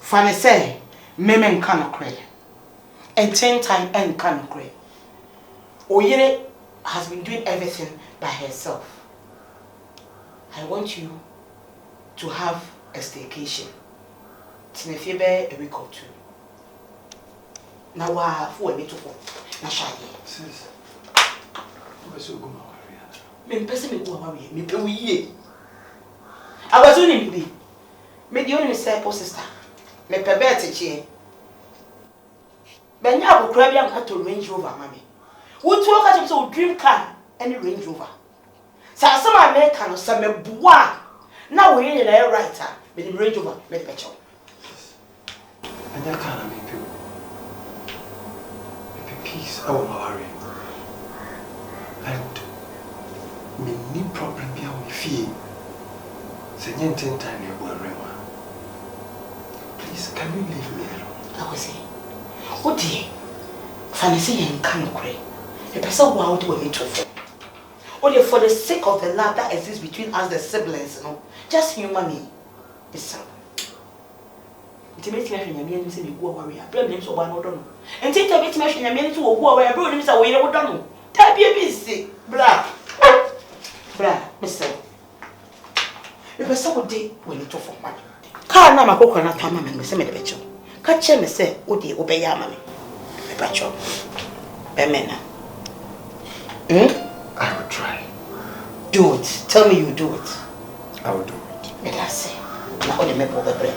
Fanny say, Memen can't cry. And 10 times and can't cry. Oyere has been doing everything by herself. I want you to have a staycation. Tinefebe a week or 2. Now, who are me to go? Nashadi. Sis, what's your good? Me person me go away. Me pay ye. I was only me. Me the only say, oh sister. Me pay better che. Ben ya go grab am to Range Rover, mommy. What you look at so dream car any Range Rover. Sa some American say me boa. Now we in the writer. Me the Range Rover, me the petrol. And that kind of make peace. I won't worry. And me need problem be on me fee. Say Ntentan you Awurama. Please, can you leave me alone? I will say. Oh dear. Fancy and can't cry. The person who out will into for. Only for the sake of the love that exists between us, the siblings, you know. Just human me. It's it makes me feel say me go worry. Blame them so one no don't. And take a bit me feel me to go away. Bro, them say we don't know. Tell be busy. Bra. Bra, mister. The person would day when it for money. Car na makoko na tama me say me the becho. Ka che me say odi obeya ma me. Me becho. Bemena. I will try. Do it. Tell me you do it. I will do it. Me that say. Na only me over brain.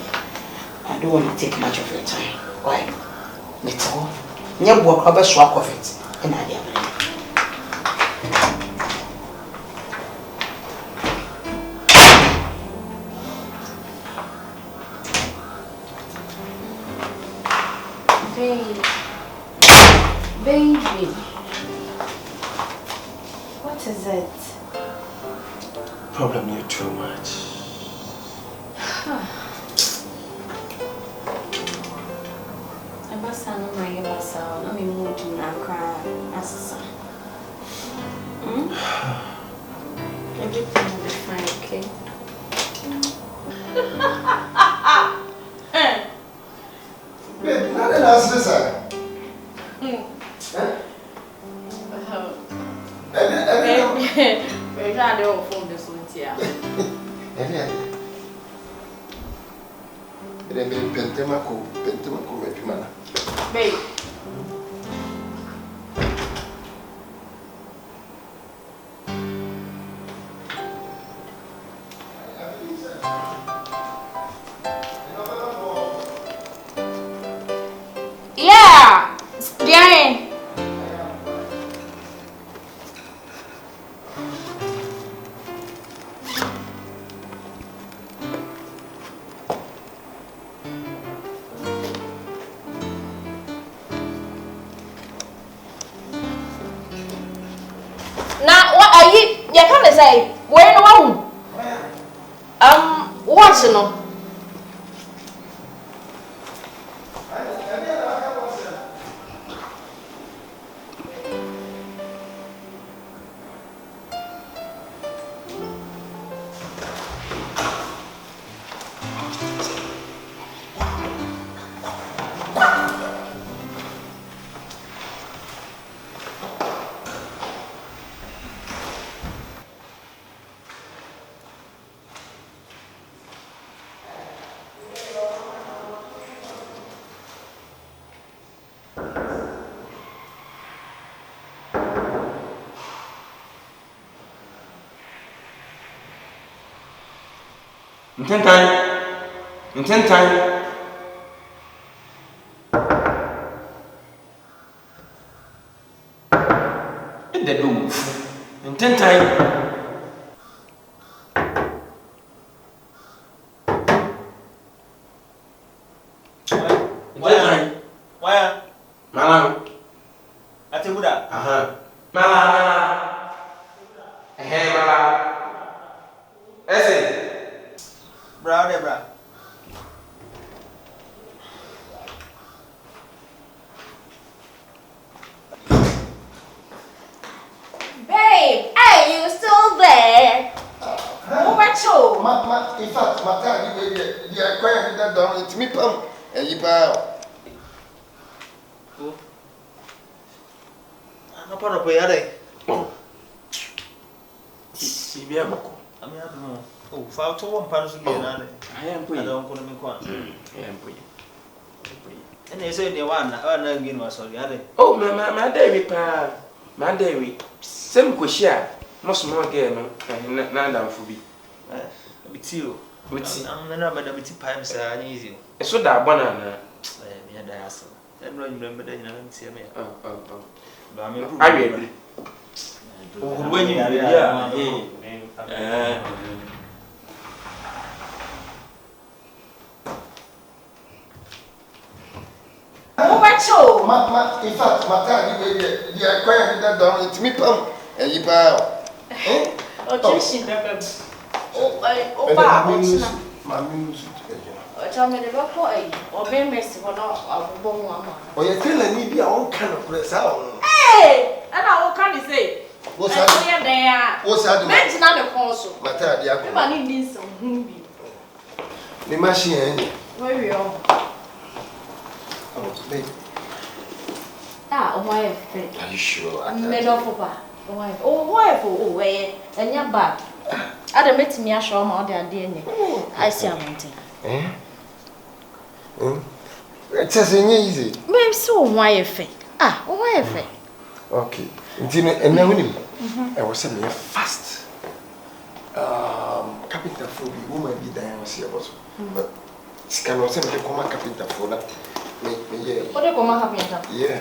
I don't want to take much of your time. Why? Me tell. Nya work over swap of it. And I am. Baby, what is it? Problem you too much. Abasa no my abasa, no me mood na cry asa. Everything will be fine, okay? Babe, nothing else, sir. We're trying to phone this one here. Babe. Yeah, Gary. Now, what are you trying to say? Where in the room? What's you know? Ntentan. In the room. Ntentan. Why? Malam. Atemuda. Malam. Malam. Bra. Babe, are you still there? In fact, my time, you are quiet that down. It's me, Pam. Eyipa. Oh. I'm part of the Oh. Si bien boko. I'm not more. Oh, far to one part of the other. I am I putting. don't want to make one. I am putting. And they say the one, again was sorry. Oh, my David pa. My David. Some kushia. Most more game. Nanda fubi. With you. I'm not a bit pipes are easy. So that banana. Yeah, that's I don't remember that you don't see me. I read. When you In fact, my time, you are quiet that down. It's me, Pam. Eyipa. Oh, Jason, oh, Mammy, tell me the boy, or Ben Messi, or not, or Bon Mama. or you're telling me all kind of press out. Hey, and I will come and say, What's there? What's that? Men's not a console. My time, If I need this, some movie. the machine. Where we are? Oh, baby. Ah, why? Are you sure? Made off of her. Why? Oh, where? And your back. I don't met me a show more than DNA. I see a mountain. It's as easy. Maybe so, why a fake? Ah, why a fake? Okay. And now, I was saying fast. Capital for the woman be there. I see about but it's kind of something to come capital for that. What do you come up here? Yeah.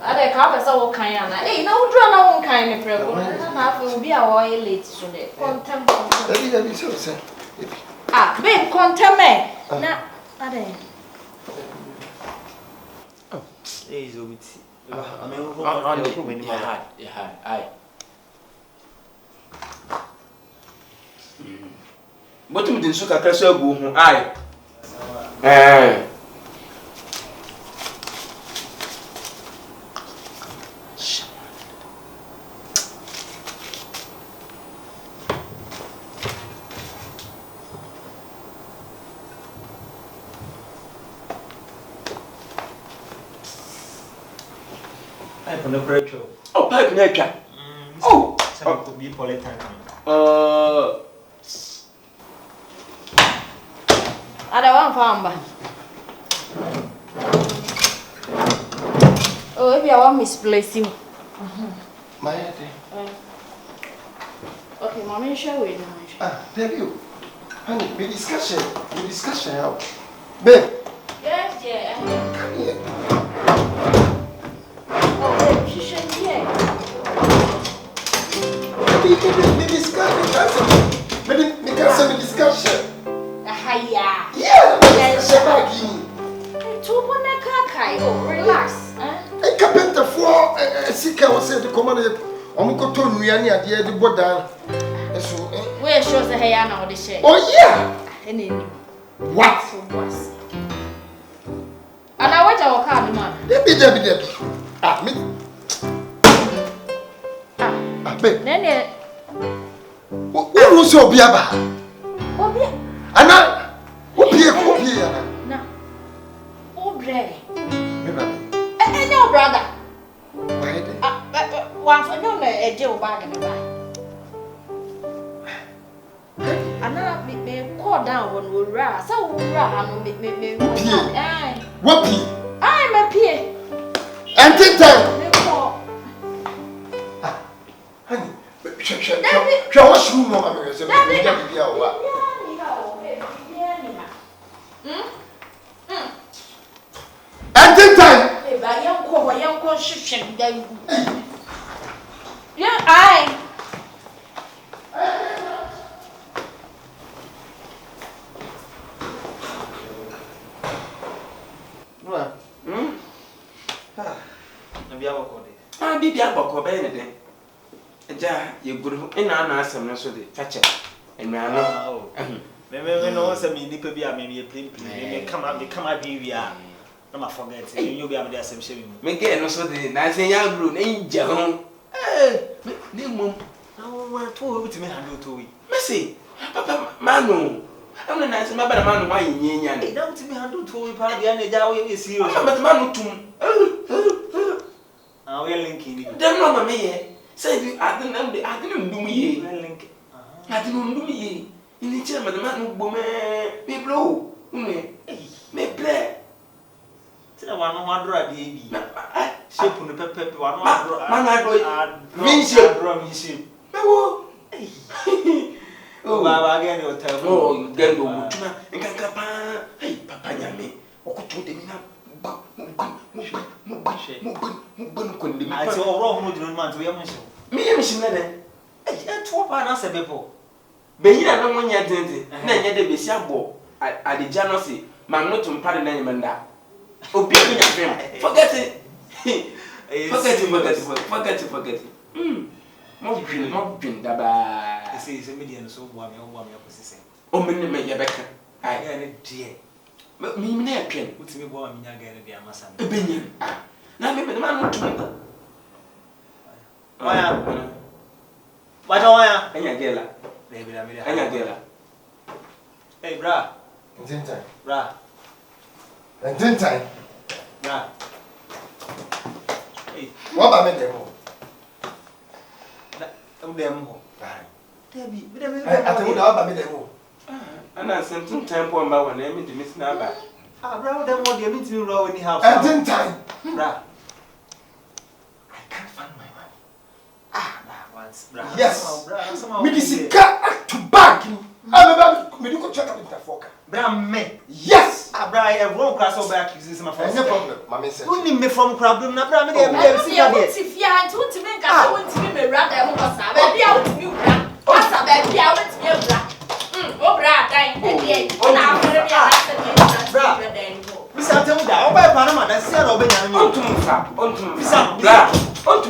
I can't say what kind of. Hey, now draw no one kind of prayer. I will be a while late today. Contempt. That is so sad. Ah, babe, contempt. Nah, I don't. Oh, is a bit. I mean, on the room. Yeah, aye. But you didn't suck a castle go. Aye. Oh, pipe nature. Oh, some could be political. I don't want farm. Oh, maybe I want misplace you. My head. Okay, mommy, show it. Tell you. Honey, we discussion out. Babe. Yes, yeah. Come here. Oh, babe, she shouldn't hear. We discussion. Hiya. Yeah, discussion. Oh, relax. A carpenter for a sick was said to command Uncle Tony and the border. Where shows the hair now, the shade? Oh, yeah. What? And I went our car, man. Debbie. Ah, me. Babe. Then What was your biaba? Anna, what be a copy? No. Oh, bread. And your brother. why? One for no a deal bag in the bag. And now me call down when we rise. So we run me. What? I'm a peer. And Ntentan. Honey, what's room on America? And Ntentan. Young constitution. Yeah, I. Bibi aboko be ne den. Eja ye guru ina na asem no so de fache. Enwa no. Me no say me nipa bi a me play. Me come bi wi a. Na ma forget. You be am dey asem she me. Me get no so de na say ya guru na inja ho. Ne mum. Na wa to we bitimi handle to we. Me say, papa manu. I'm not nice, my man, why you don't to me handle to party and a jaw is serious. I'm a man to we are linking. Them no me. Say I didn't do me. I didn't do me. In the chair, the man who boom me blow. Me play. Tell one on draw baby. Shape on the pepper, one man, oh, Baba, again, you'll tell you then go and Papa. Hey, Papa Yame, or could you them I saw wrong with your man to your mission. Me, Mission, I told her answer before. But you don't know when you're doing it. Then you're the Bessiabo at the Janosi, man, not to pardon any man that. Oh, be forget it. Forget it. More green, Daba. This is a million so warm, your position. Oh, me, your back. I had a dear. But me, near pen. What's me warm, young girl, dear Massa. Opinion. Now, maybe the man to me. Why don't I? And your gala. Maybe I'm And your gala. Hey, bra. Ntentan. Bra. Ntentan. Bra. Hey. What about me demo? Demo. Atemuda what about me demo? And I sent some time for my one name to Miss Naba. Bra, them what you mean to row in the house. Ntentan. Bra. I can't find my money. Bra. Yes. Somehow. Me disika to bank. I'm about me to check up with the fucker. Bra, me. Yes. Bra, I have wrong class over accusations. No problem. Mama said. Who need me from problem? Na bra, me I dey don't see a what if you had to make a want to be rather who was a baby out to you. What's a baby out to you? Oh, bra, dying. Oh, now, bra, Miss Atemuda, oh, by Panama, that's still open. On to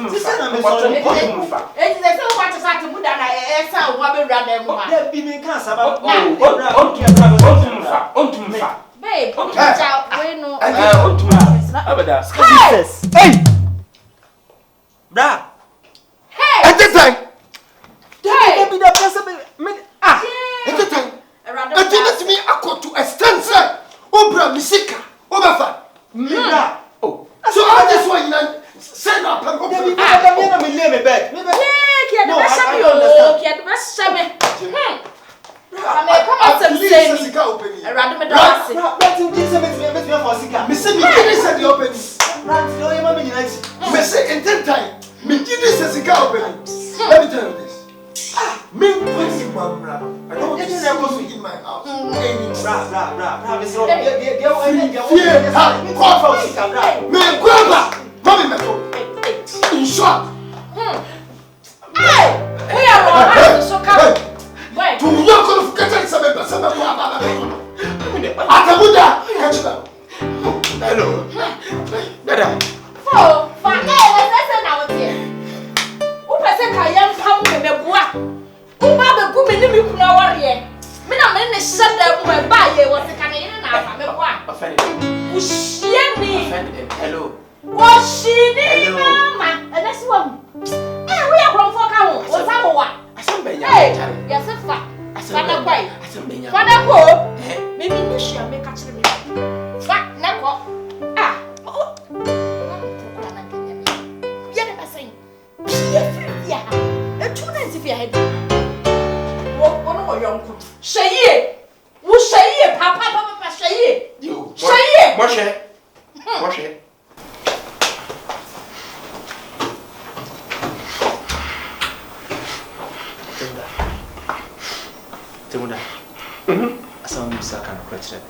it's the same what is Atemuda and I saw what we rather more. There be me cancer about Babe, we know. Hey. Bra. Hey! At this time. Be the person. At this time. And to me, Akua to extend, sir. Obra Misika. Obafa. Bra. Oh. So all this one, send up and go. Me bed. No, I may come out and say, I rather me let me tell you this. Me passing Mamra. I don't want to see in my house. In short. Hey! We are all so come. Wait. To your qualification, Atemuda, catch you down. Hello. Dada. Oh, fine. Let's say now here. Who person can young come to me boa? Who ma be go me ni me kuna warrior. Me na me ne shut them we buy ye what can you na me boa. Offended. Ushie me. Offended. Hello. Washi ni mama. And that's one. Eh, we are from for come. What's that one? Hey, yes, fa. Father boy. Father go. Maybe you should make a children. Fa, never. Ah. Oh. Yeah, I'm saying. Yeah. A 2 nights if you had. What more young could say ye? Who say ye, Papa, say ye? You say ye. Wash it. Wash it. Atemuda. Asa mu saka na kwetire.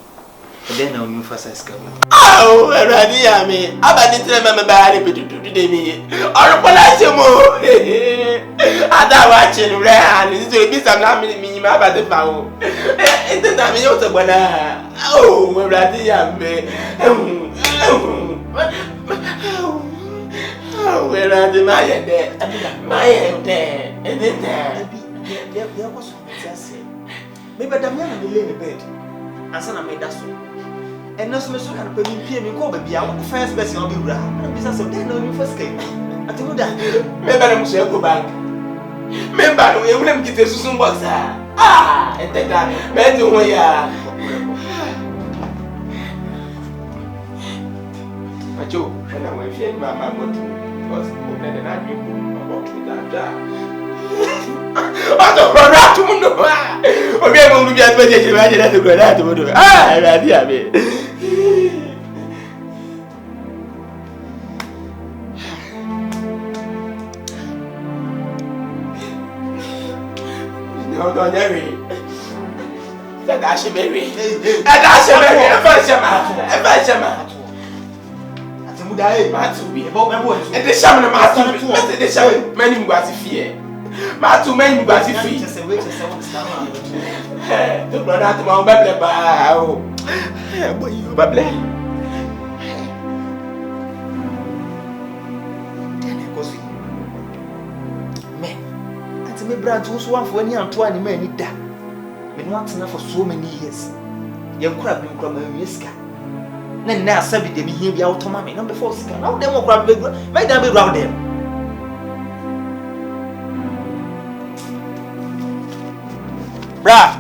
Then na onyu fasa escape. Oh, ready ami. Abani tire mama ba re bidudu de mi. Oropola semo. Ada wa chin re ani so bi sam na mi nyima abade fa o. Ente na mi yo to gbona. Oh, ready ami. Oh, where are the Maya? Maya, There was maybe the man will lay in bed. And son, I made that so. And no so can pay me call baby. I want the first best on the ground. And business of then on first came. I told that. Maybe I'm so go back. Remember, we will get a Susan box. Ah, Ntentan, me do one ya. Macho, when I went here, my mom was open and I knew about that. I don't run out to know. Okay, I'm going to get ready to imagine that to go out to do. Ah, I mean. No, don't worry. That's a baby. That's a baby. Atemuda, Matu, and the shaman Matu, the shaman, many was fear. Matu, many was fear. The brother at my baby, boy, you baby. Me brand also one for any Antoine many da. Me not enough for so many years. You crab you from a whisker. Then now Sabi de me here be out of my number 4 scan. Now them will grab big. Make them be round them. Bra.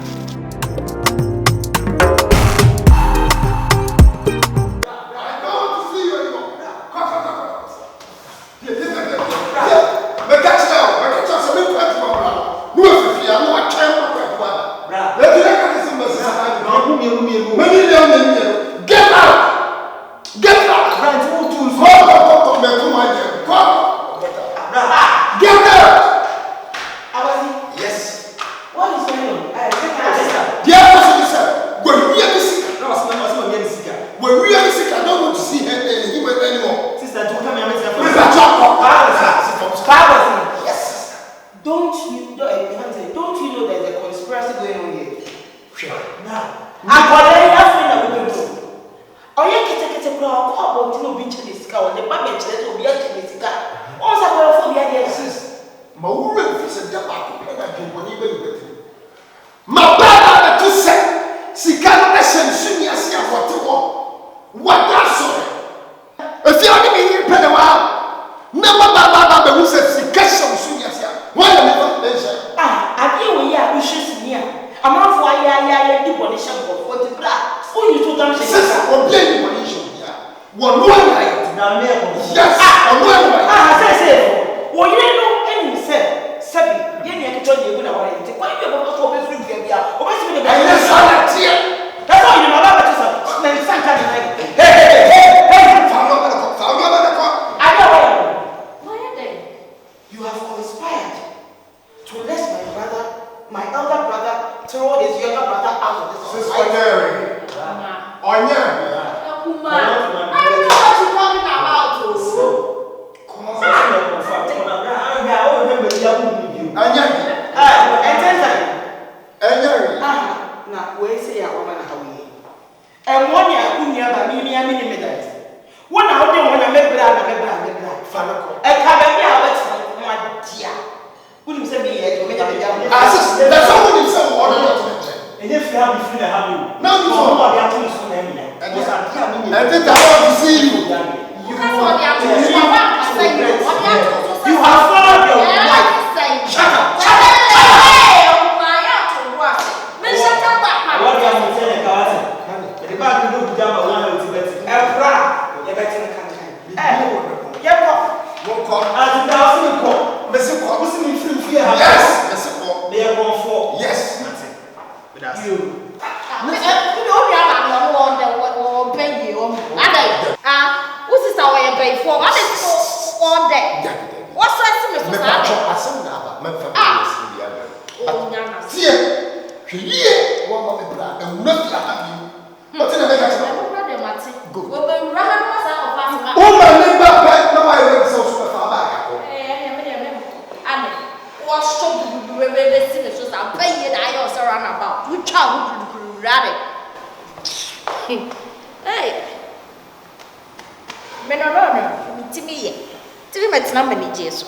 Timi, Timi, it's not many years.